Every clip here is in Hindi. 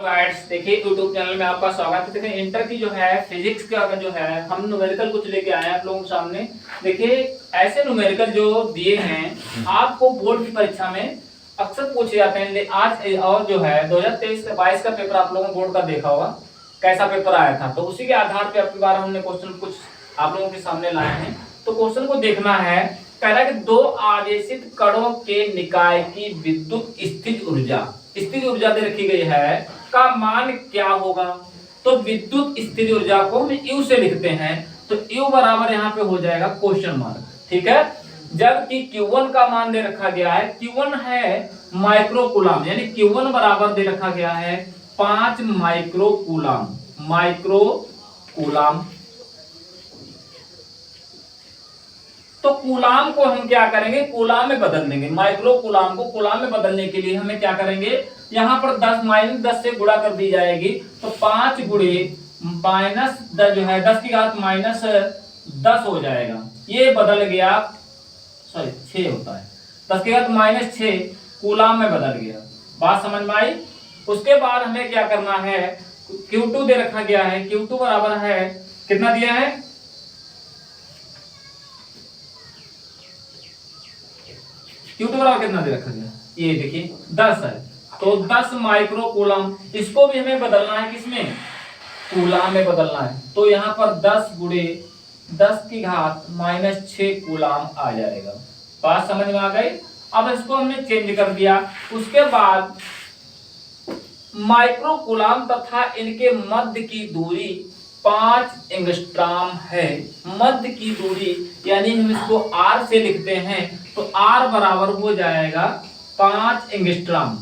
गाइड्स देखिए यूट्यूब चैनल में आपका स्वागत है। देखिए इंटर की जो है फिजिक्स का जो है हम न्यूमेरिकल कुछ लेके आए हैं आप लोगों के सामने। देखिए ऐसे न्यूमेरिकल जो दिए हैं आपको बोर्ड की परीक्षा में अक्सर पूछे जाते हैं। आज और जो है 2023-22 का पेपर आप लोगों ने बोर्ड का देखा होगा कैसा पेपर आया था, तो उसी के आधार पे अपनी बार हमने क्वेश्चन कुछ आप लोगों के सामने लाए हैं। तो क्वेश्चन को देखना है। कह रहा है कि दो आवेशित कणों के निकाय की विद्युत स्थिर ऊर्जा दे रखी गई है का मान क्या होगा। तो विद्युत स्थिर ऊर्जा को हम U से लिखते हैं, तो U बराबर यहाँ पे हो जाएगा क्वेश्चन मार्क, ठीक है। जबकि Q1 का मान दे रखा गया है, Q1 है माइक्रो कूलम, यानी Q1 बराबर दे रखा गया है 5 माइक्रो कूलम। तो कूलाम को हम क्या करेंगे, कूलाम में बदल देंगे। माइक्रो कूलाम को कूलाम में बदलने के लिए हमें क्या करेंगे, यहां पर 10 से गुणा कर दी जाएगी, तो 5 गुणे माइनस 10 जो है 10 की घात माइनस 10 हो जाएगा। ये बदल गया, सॉरी 6 होता है, 10 की घात माइनस 6 कूलाम में बदल गया। बात समझ में आई। उसके बाद हमें क्या करना है, Q2 दे रखा गया है, Q2 बराबर है कितना दिया है, Q2 बराबर कितना दे रखा गया, ये देखिए 10 है, तो 10 माइक्रो कूलम। इसको भी हमें बदलना है, किसमें, कूलम में बदलना है। तो यहाँ पर 10 गुणे 10 की घात माइनस 6 कूलम आ जाएगा। बात समझ में आ गई। अब इसको हमने चेंज कर दिया। उसके बाद माइक्रो कूलम तथा इनके मध्य की दूरी 5 एंगस्ट्रॉम है। मध्य की दूरी यानी हम इसको R से लिखते हैं, तो R बराबर हो जाएगा 5 एंगस्ट्रॉम।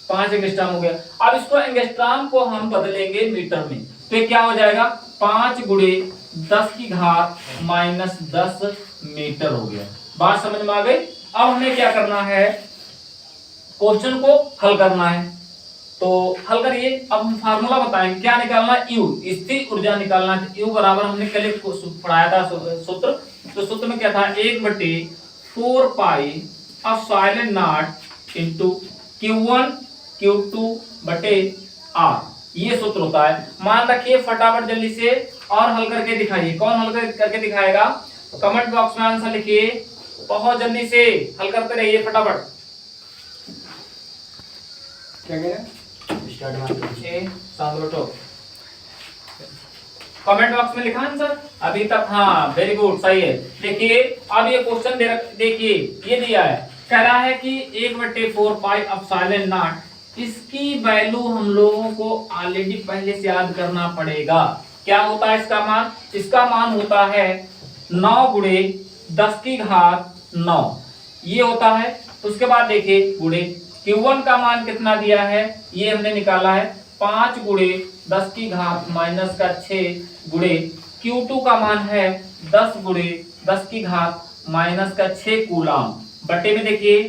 5 एंगस्ट्रॉम हो गया। अब इसको एंगस्ट्रॉम को हम बदलेंगे मीटर में, तो ये क्या हो जाएगा 5 गुणे 10 की घात माइनस 10 मीटर हो गया। बात समझ में आ गई। अब हमें क्या करना है, क्वेश्चन को हल करना है। तो हल करिए। अब हम फार्मूला बताएंगे क्या निकालना, U स्थिर ऊर्जा निकालना है। U बराबर हमने कल पढ़ाया था सूत्र, तो सूत्र में क्या था, 1/4 pi epsilon not into Q1 Q2 बटे R, ये सूत्र होता है। मान रखिए, फटाफट जल्दी से और हल करके दिखाइए। कौन हल करके दिखाएगा, कमेंट बॉक्स में आंसर लिखिए, बहुत जल्दी से हल करते रहिए फटाफट। क्या कह रहे हैं, कमेंट बॉक्स में लिखा आंसर अभी तक, हाँ वेरी गुड, सही है। देखिए अब ये क्वेश्चन देखिए ये दिया है, कह रहा है कि 1/4 पाई एप्सिलॉन नॉट, इसकी वैल्यू हम लोगों को ऑलरेडी पहले से याद करना पड़ेगा। क्या होता है इसका मान, इसका मान होता है 9 गुणे 10 की घात 9, ये होता है। उसके बाद देखिए गुणे Q1 का मान कितना दिया है, ये हमने निकाला है 5 गुणे 10 की घात माइनस का 6 गुणे Q2 का मान है 10 गुणे 10 की घात माइनस का 6 कूलम। बटे में देखिए,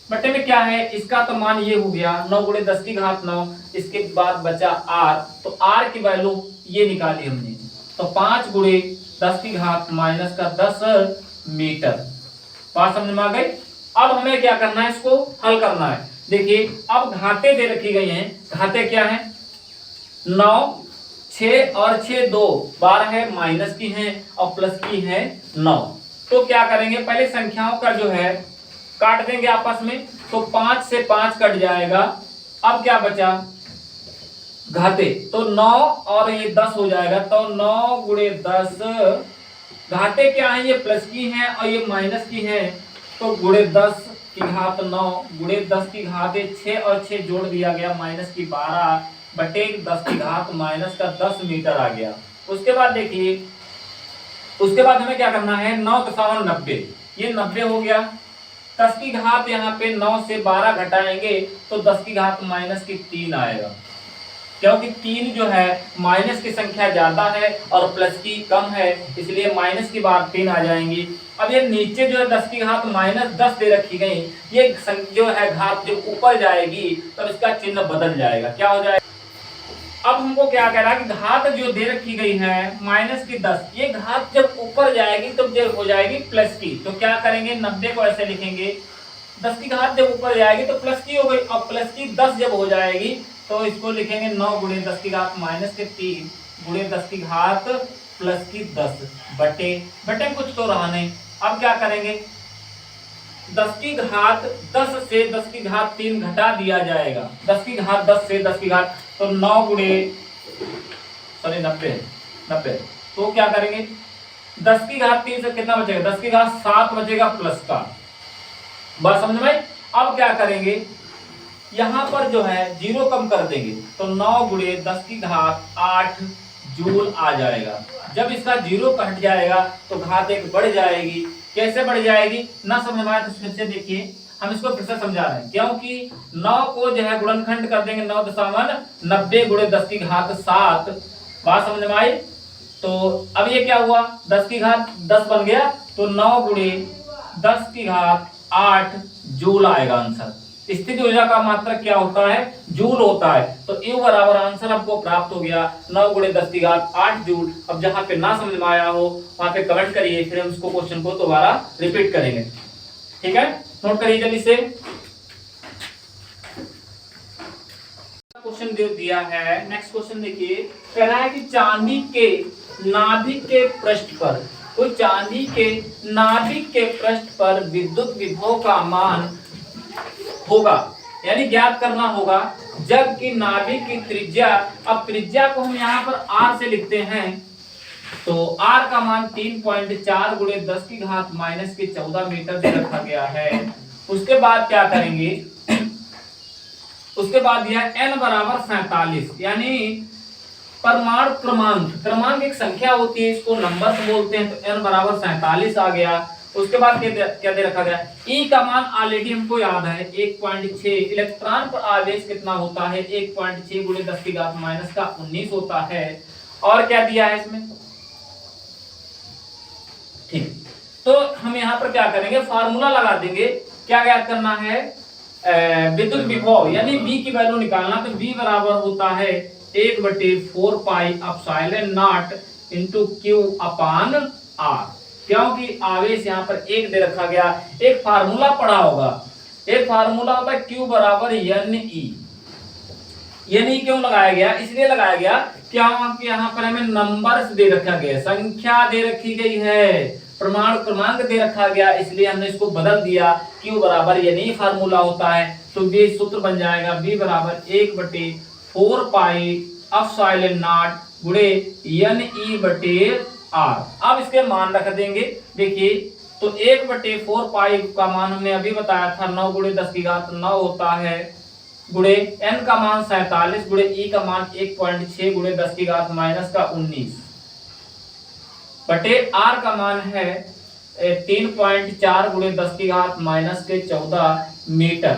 बटे में क्या है, इसका तो मान ये हो गया 9 गुणे 10 की घात 9, इसके बाद बचा R, तो R की वैल्यू ये निकाली हमने, तो 5 गुणे 10 की घात माइनस का 10 मीटर। बात समझ में आ गई। अब हमें क्या करना है, इसको हल करना है। देखिए अब घाते दे रखी गई हैं, घाते क्या है, 9 6 और 6 2 12 है, माइनस की है और प्लस की है 9। तो क्या करेंगे, पहले संख्याओं का जो है काट देंगे आपस में, तो 5 से 5 कट जाएगा। अब क्या बचा, घाते, तो 9 और ये 10 हो जाएगा, तो 9 गुणे 10, घाते क्या है, ये प्लस की है और ये माइनस की है, तो गुणे 10 की घात 9 गुणे 10 की घात 6 और 6 जोड़ दिया गया माइनस की 12 बटे 10 की घात माइनस का 10 मीटर आ गया। उसके बाद देखिए, उसके बाद हमें क्या करना है, 9 × 7 90, ये 90 हो गया। 10 की घात यहाँ पे 9 से 12 घटाएंगे तो 10 की घात माइनस की 3 आएगा, क्योंकि 3 जो है माइनस की संख्या ज्यादा है और प्लस की कम है, इसलिए माइनस की बार 3 आ जाएंगी। अब ये नीचे जो है 10 की घात माइनस 10 दे रखी गई, ये जो है घात जब ऊपर जाएगी तब इसका चिन्ह बदल जाएगा, क्या हो जाएगा। अब हमको क्या कह रहा है कि घात जो दे रखी गई है माइनस की 10, ये घात जब ऊपर जाएगी तो जब हो जाएगी प्लस की, तो क्या करेंगे, 90 को ऐसे लिखेंगे, 10 की घात जब ऊपर जाएगी तो प्लस की हो गई, और प्लस की 10 जब हो जाएगी तो इसको लिखेंगे 9 गुणे 10 की घात माइनस के 3 गुणे 10 की घात प्लस की 10 बटे बटे कुछ तो रहा नहीं। अब क्या करेंगे, 10 की घात 10 से 10 की घात 3 घटा दिया जाएगा। 10 की घात 10 से 10 की घात, तो 9 गुणे 90। तो क्या करेंगे, 10 की घात 3 से कितना बचेगा, 10 की घात 7 बचेगा प्लस का। बात समझ में? अब क्या करेंगे, यहां पर जो है 0 कम कर देंगे, तो 9 गुणे 10 की घात 8 जूल आ जाएगा। जब इसका 0 कट जाएगा तो घात 1 बढ़ जाएगी। कैसे बढ़ जाएगी ना समझ में आए तो फिर से देखिए, हम इसको फिर से समझा रहे हैं, क्योंकि 9 को जो है गुणनखंड कर देंगे 9.90 गुणे 10 की घात 7। बात समझ में आई? तो अब ये क्या हुआ, 10 की घात 10 बन गया, तो 9 गुणे 10 की घात 8 जूल आएगा आंसर। स्थिति ऊर्जा का मात्रक क्या होता है, जूल होता है। तो U बराबर आंसर हमको प्राप्त हो गया 9 गुणे 10 की घात 8 जूल। अब जहां पे ना समझ में आया हो वहां पे कमेंट करिए, फिर हम उसको क्वेश्चन को दोबारा रिपीट करेंगे। ठीक है, नोट करिए जल्दी से। क्वेश्चन दिया है, नेक्स्ट क्वेश्चन देखिए, कह रहा है कि चांदी के नाभिक के पृष्ठ पर, कोई चांदी के नाभिक के पृष्ठ पर विद्युत विभव का मान होगा, यानी ज्ञात करना होगा, जबकि नाभिक की त्रिज्या, अब त्रिज्या को हम यहाँ पर r से लिखते हैं, तो r का मान 3.4 गुणे 10 की घात माइनस के 14 मीटर से रखा गया है। उसके बाद क्या करेंगे, उसके बाद दिया n बराबर 47, यानी परमाणु क्रमांक, क्रमांक एक संख्या होती है, इसको नंबर बोलते हैं, तो n बराबर 47 आ गया। उसके बाद क्या दे रखा गया, E का मान ऑलरेडी हमको याद है 1.6, इलेक्ट्रॉन पर आवेश कितना होता है 1.6 गुणे 10 की घात माइनस का 19 होता है। और क्या दिया है इसमें, ठीक, तो हम यहाँ पर क्या करेंगे, फार्मूला लगा देंगे। क्या ज्ञात करना है, विद्युत विभव यानी V की वैल्यू निकालना, तो V बराबर होता है 1/4 pi epsilon not into Q upon R, क्योंकि आवेश यहाँ पर 1 दे रखा गया। एक फार्मूला पढ़ा होगा, एक फार्मूला होता है Q बराबर NE। NE क्यों लगाया गया, इसलिए लगाया गया क्योंकि यहाँ पर हमें नंबर्स दे रखा गया, संख्या दे रखी गई है, परमाणु क्रमांक दे रखा गया, इसलिए हमने इसको बदल दिया। Q बराबर NE फार्मूला होता है, तो ये सूत्र बन जाएगा V बराबर 1/4 पाई एप्सिलॉन नॉट गुणे NE/R। अब इसके मान रख देंगे, देखिए, तो 1/4 पाई का मान हमने अभी बताया था 9 गुणे 10 की घात 9 होता है, गुणे n का मान 47 गुणे E का मान 1.6 गुणे 10 की घात माइनस का 19 बटे R का मान है 3.4 गुणे 10 की घात माइनस के 14 मीटर।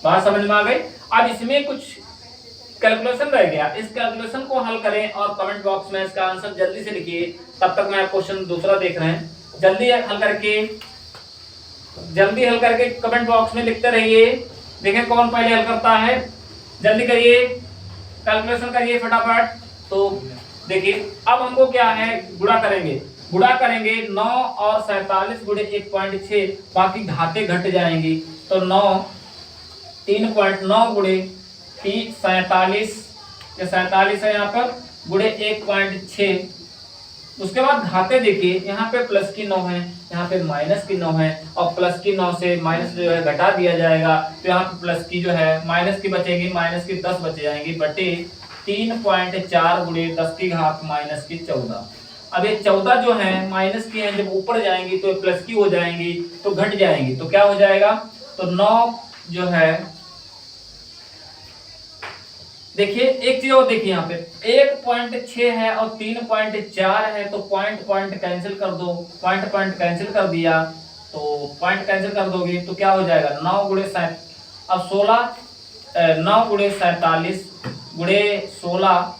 बात समझ में आ गई? अब इसमें कुछ कैलकुलेशन रह गया, इस कैलकुलेशन को हल करें और कमेंट बॉक्स में इसका आंसर जल्दी से लिखिए। तब तक मैं क्वेश्चन दूसरा देख रहे हैं, जल्दी हल करके कमेंट बॉक्स में लिखते रहिए। देखें कौन पहले हल करता है, जल्दी करिए, कैलकुलेशन करिए फटाफट। तो देखिए, अब हमको क्या है, गुणा करेंगे 9 और 47 गुणे 1.6, बाकी घाते घट जाएंगी, तो 3.9 गुणे 47 है यहाँ पर, गुणे 1.6। उसके बाद घाते देखिए, यहाँ पे प्लस की 9 है, यहाँ पे माइनस की 9 है, और प्लस की 9 से माइनस जो है घटा दिया जाएगा, तो यहाँ पे प्लस की जो है माइनस की बचेगी, माइनस की 10 बच जाएंगी, बटे 3.4 गुणे 10 की घात माइनस की 14। अब ये 14 जो है माइनस की है, जब ऊपर जाएंगी तो प्लस की हो जाएंगी, तो घट जाएंगी, तो क्या हो जाएगा, तो 9 जो है, देखिए एक चीज और देखिए, यहाँ पे 1.6 है और 3.4 है, तो पॉइंट कैंसिल कर दो, पॉइंट कैंसिल कर दिया, तो पॉइंट कैंसिल कर दोगे तो क्या हो जाएगा, 9 गुणे 9 गुणे 47 गुणे 16,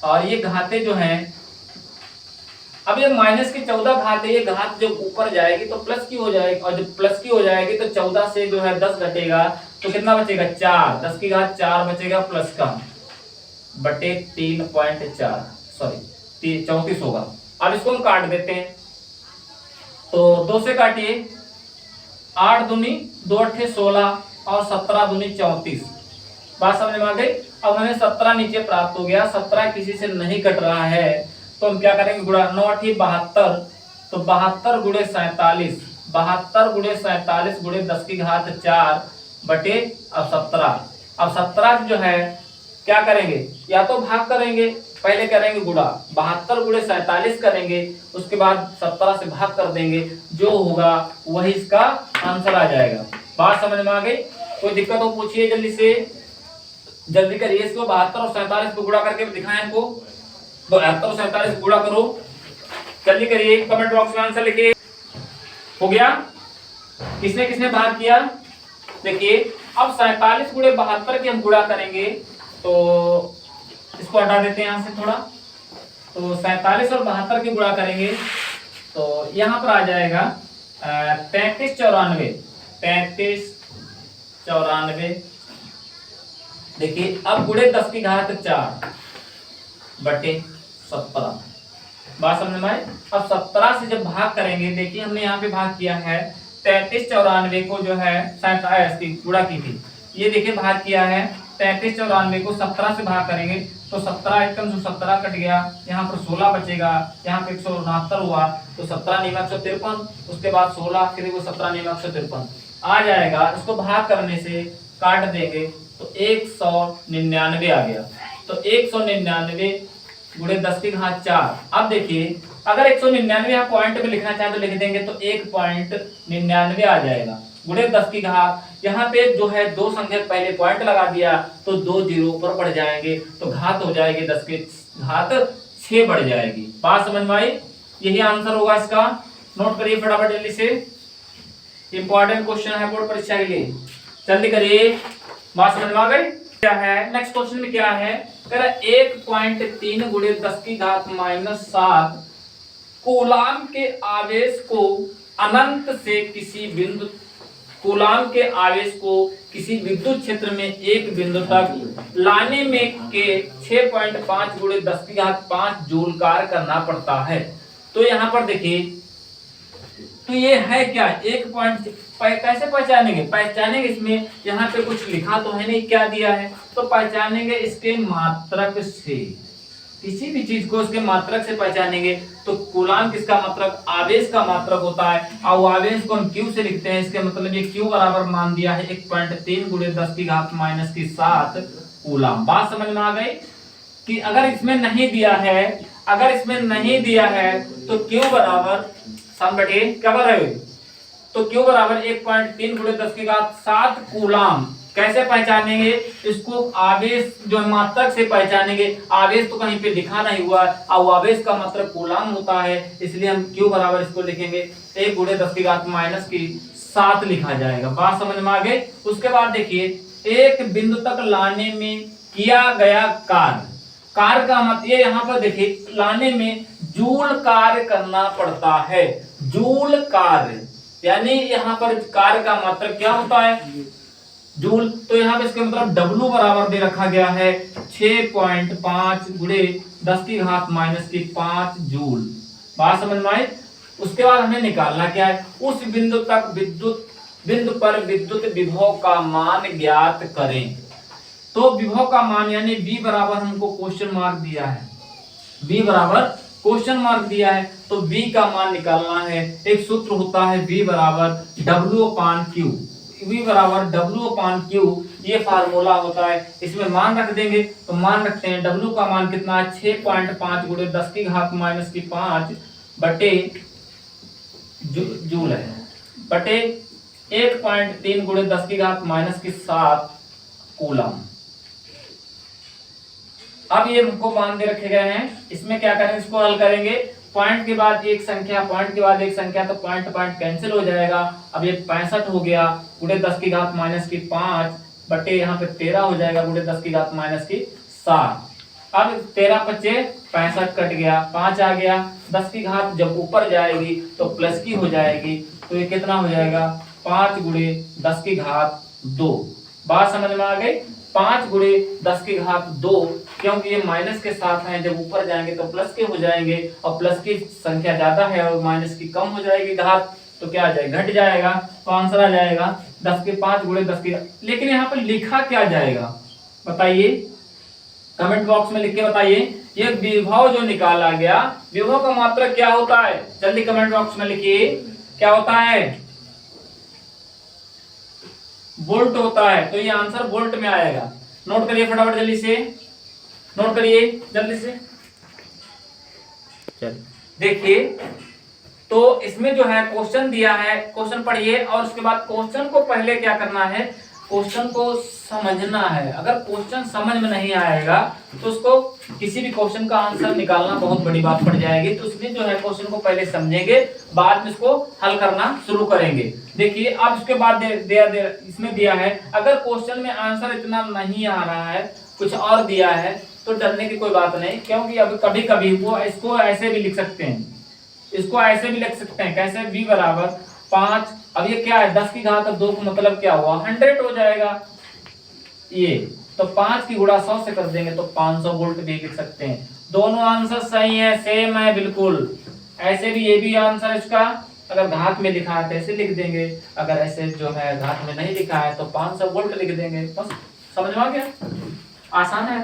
और ये घाते जो हैं, अब ये माइनस की 14 घात है, ये घात जब ऊपर जाएगी तो प्लस की हो जाएगी, और जब प्लस की हो जाएगी तो 14 से जो है 10 घटेगा, तो कितना बचेगा, 4, 10 की घात 4 बचेगा प्लस का, बटे 3.4, सॉरी 34 होगा। अब इसको हम काट देते हैं, तो 2 से काटिए, 8 दूनी 2 अट्ठे 16 और 17 दूनी 34, बात समझ में आ गई। अब हमें 17 नीचे प्राप्त हो गया, 17 किसी से नहीं कट रहा है तो हम क्या करेंगे, गुणा 9 8 72, तो 72 गुणे 47, 72 गुणे 47 गुणे 10 की घात 4 बटे अब 17। अब 17 जो है क्या करेंगे, या तो भाग करेंगे, पहले करेंगे गुणा 72 गुणे 47 करेंगे, उसके बाद 17 से भाग कर देंगे, जो होगा वही इसका आंसर आ जाएगा। बात समझ में आ गई। कोई दिक्कत हो पूछिए जल्दी से, जल्दी करिए इसको। 72 और 47 को गुणा करके दिखाएं इनको, 72 और 47 गुणा करो, जल्दी करिए, कमेंट बॉक्स में आंसर लिखिए। हो गया, किसने किसने भाग किया। देखिए अब 47 गुणे 72 के हम गुणा करेंगे, तो इसको हटा देते हैं यहां से थोड़ा, तो 47 और 72 के गुणा करेंगे तो यहां पर आ जाएगा 33 94, 33 94। देखिए अब गुणे 10 की घात 4 बटे 17। बात समझ में आए। अब 17 से जब भाग करेंगे, देखिए हमने यहाँ पे भाग किया है 33 94 को जो है 47 की गुणा की थी, ये देखिए भाग किया है 33 94 को 17 से भाग करेंगे तो 17 एकदम से 17 कट गया, यहाँ पर 16 बचेगा, यहाँ पे 169 हुआ तो 17 नियम 153, उसके बाद 16 फिर वो 17 नियम 153 आ जाएगा। इसको भाग करने से काट देंगे तो 199 आ गया, तो 199 गुणे 10 की घात 4। अब देखिए अगर 199 यहाँ पॉइंट में लिखना चाहे तो लिख देंगे तो 1.99 आ जाएगा गुणे 10 की घात। यहाँ पे जो है दो संख्या पहले पॉइंट लगा दिया तो 2 जीरो ऊपर बढ़ जाएंगे तो घात हो जाएगी 10 की घात 6 बढ़ जाएगी। बात समझ में आई, यही आंसर होगा इसका। नोट करिए फटाफट जल्दी से, इंपॉर्टेंट क्वेश्चन है बोर्ड परीक्षा के लिए, जल्दी करिए। बात समझ में आ गई। क्या है नेक्स्ट क्वेश्चन में, क्या है 1.3 गुणे 10 की घात -7 कूलाम के आवेश को अनंत से किसी बिंदु, कूलाम के आवेश को किसी विद्युत क्षेत्र में एक बिंदु तक लाने में के 6.5 गुणे 10 की घात 5 जूल कार्य करना पड़ता है। तो यहाँ पर देखिए, तो ये है क्या, एक पॉइंट कैसे पहचानेंगे, पहचानेंगे इसमें यहाँ पे कुछ लिखा तो है नहीं, क्या दिया है, तो पहचानेंगे इसके मात्रक से, किसी भी चीज को इसके मात्रक से पहचानेंगे। तो कूलाम किसका मात्रक, आवेश का मात्रक होता है, और आवेश को हम क्यू से लिखते हैं, इसके मतलब ये क्यू बराबर मान दिया है 1.3 गुणे 10 की घात -7 कूलाम। बात समझ में आ गई कि अगर इसमें नहीं दिया है, अगर इसमें नहीं दिया है तो क्यू बराबर सम बटे क्या कर रहे हो, तो क्यू बराबर 1.3 गुणे 10 की घात 7 कूलाम। कैसे पहचानेंगे इसको, आवेश जो मात्रक से पहचानेंगे, आवेश तो कहीं पे लिखा नहीं हुआ, और आवेश का मात्रक कूलाम होता है, इसलिए हम क्यू बराबर इसको लिखेंगे 1 गुणे 10 की घात -7 लिखा जाएगा। बात समझ में आ गई। उसके बाद देखिए एक बिंदु तक लाने में किया गया कार्य, कार्य का मतलब ये यहाँ पर देखिए लाने में जूल कार्य करना पड़ता है, जूल कार्य, यानी यहाँ पर कार्य का मात्रक क्या होता है, जूल। तो यहाँ पे इसके मतलब W बराबर दे रखा गया है 6.5 गुणे 10 की घात -5 जूल। बात समझ में आई। उसके बाद हमें निकालना क्या है, उस बिंदु तक बिंदु पर विद्युत विभव का मान ज्ञात करें। तो विभव का मान यानी V बराबर हमको क्वेश्चन मार्क दिया है, V बराबर क्वेश्चन मार्क दिया है, तो V का मान निकालना है। एक सूत्र होता है V बराबर W/Q, V बराबर W/Q, ये फार्मूला होता है। इसमें मान रख देंगे, तो मान रखते हैं W का मान कितना है 6.5 गुणे 10 की घात -5 बटे जूल है, बटे 1.3 गुणे 10 की घात -7 कूलम। अब ये हमको मान दे रखे गए हैं, इसमें क्या करेंगे, इसको हल करेंगे, पॉइंट के बाद एक संख्या, पॉइंट के बाद एक संख्या, तो पॉइंट पॉइंट कैंसिल हो जाएगा। अब ये 65 हो गया गुणे 10 की घात -5 बटे यहाँ पे 13 हो जाएगा गुणे 10 की घात -7। अब 13 बच्चे 65 कट गया, 5 आ गया, 10 की घात जब ऊपर जाएगी तो प्लस की हो जाएगी, तो ये कितना हो जाएगा 5 गुणे 10 की घात 2। बात समझ में आ गई। 5 गुणे 10 की घात 2, क्योंकि ये माइनस के साथ हैं, जब ऊपर जाएंगे तो प्लस के हो जाएंगे, और प्लस की संख्या ज्यादा है और माइनस की कम हो जाएगी घात, तो क्या आ जाएगा, घट जाएगा, तो आंसर आ जाएगा 10 के 5 गुणे 10 की। लेकिन यहाँ पर लिखा क्या जाएगा, बताइए, कमेंट बॉक्स में लिख के बताइए। ये विभव जो निकाला गया, विभव का मात्रक क्या होता है? जल्दी कमेंट बॉक्स में लिखिए, क्या होता है? वोल्ट होता है। तो ये आंसर वोल्ट में आएगा। नोट करिए फटाफट, जल्दी से नोट करिए, जल्दी से। चलिए देखिए, तो इसमें जो है क्वेश्चन दिया है, क्वेश्चन पढ़िए और उसके बाद क्वेश्चन को पहले क्या करना है, क्वेश्चन को समझना है। अगर क्वेश्चन समझ में नहीं आएगा तो उसको किसी भी क्वेश्चन का आंसर निकालना बहुत बड़ी बात पड़ जाएगी। तो इसलिए जो है क्वेश्चन को पहले समझेंगे, बाद में इसको हल करना शुरू करेंगे। देखिए अब इसके बाद इसमें दिया है, अगर क्वेश्चन में आंसर इतना नहीं आ रहा है, कुछ और दिया है, तो डरने की कोई बात नहीं, क्योंकि अब कभी कभी वो इसको ऐसे भी लिख सकते हैं, इसको ऐसे भी लिख सकते हैं। कैसे? v बराबर 5, अब ये क्या है 10 की घात 2 का मतलब क्या हुआ? 100 हो जाएगा ये। तो 5 की गुणा 100 से कर देंगे तो 500 वोल्ट भी लिख सकते हैं। दोनों आंसर सही है, सेम है बिल्कुल। ऐसे भी ये भी आंसर इसका अगर घात में लिखा है तो ऐसे लिख देंगे, अगर ऐसे जो है घात में नहीं लिखा है तो 500 वोल्ट लिख देंगे। बस समझ में आ गया, आसान है।